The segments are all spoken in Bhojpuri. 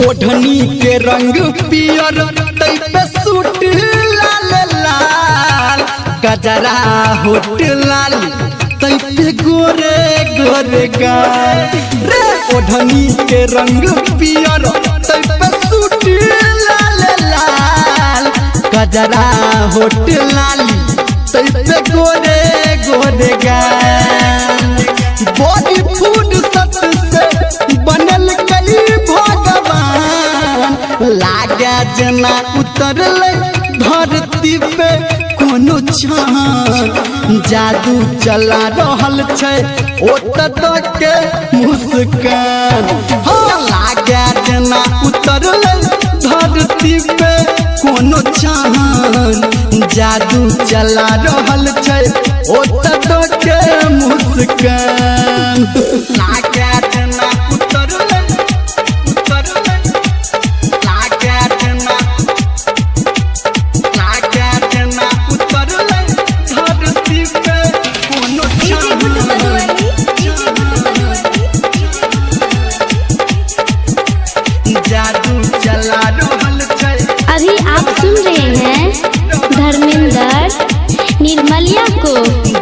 ओढ़नी के रंग पियर तै पे सूट लाल लाल गजरा होट लाल तै पे गोरे गोरे गाल रे ओढ़नी के रंग पियर तै पे सूट लाल लाल गजरा होट लाल तै पे गोरे गोरे गाल बॉडी फूड सत से बनल कई भगवान लागे जना उतरल धरती पे कोनो चाँद जादू चला रहल छै ओत के मुस्कान हाँ लागे जना उतरल धरती पे कोनो चाँद जादू चला रहल छै ओत के मुस्कान लागे जना उतरल अभी आप सुन रहे हैं धर्मेंद्र निर्मलिया को।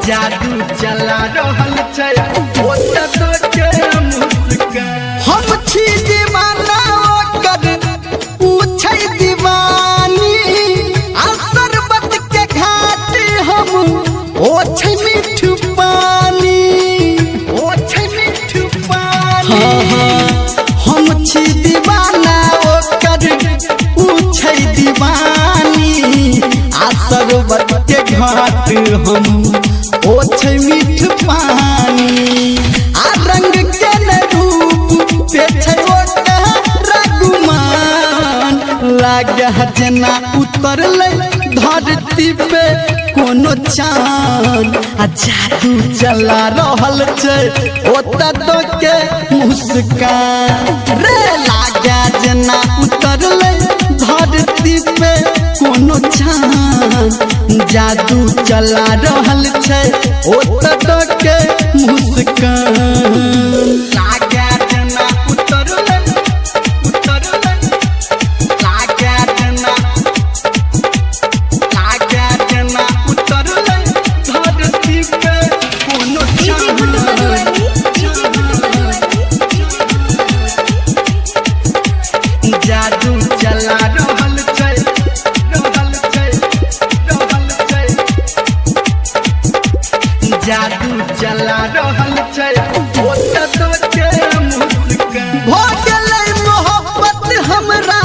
जादू चला रहल छै ओत के मुस्कान हम छी दीवाना ओकर पूछै दीवानी आ शरबत के घाट हम ओ छै मीठू पानी ओ छै मीठू पानी हम छी दीवाना ओकर पूछै दीवानी आ शरबत के घाट हम ओ छै मीठ पानी आ रंग के रूप पे छै ओटा रघुमान लागे जना उतरल धरती पे कोनो चाँद आ जादू चला रहल छै ओत के मुस्कान रे लागे जना उतरल धरती पे कोनो चाँद जादू चला रहल छै ओत के मुस्कान लागे जना उतरल लागे जना उतरल धरती पे कोनो जादू चला रहल छै जादू चला रहल छै ओत के मुस्कान भ गेलै मोहब्बत हमरा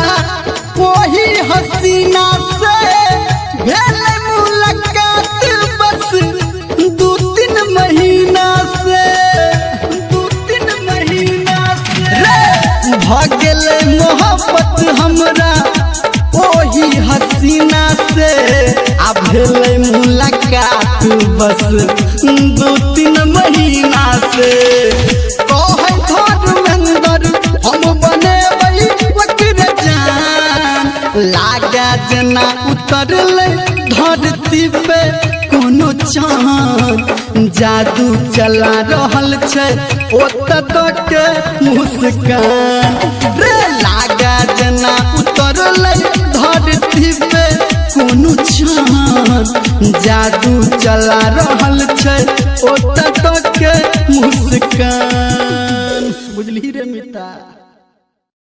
ओही हसीना से भेलै मुलाकात बस 2-3 महीना से 2-3 महीना से रे भ गेलै मोहब्बत हमरा ओही हसीना से आ भेलै मुलाकात बस 2-3 महीना से कहै धर्मेंद्र हम बनेबै ओकर जान लागे जना उतरल धरती पे कोनो चाँद जादू चला रहल छै ओत के मुस्कान रे लागे जना उतरल धरती पे कोनो चाँद जादू चला रहल छै ओत के मुस्कान बुझली रे मिता।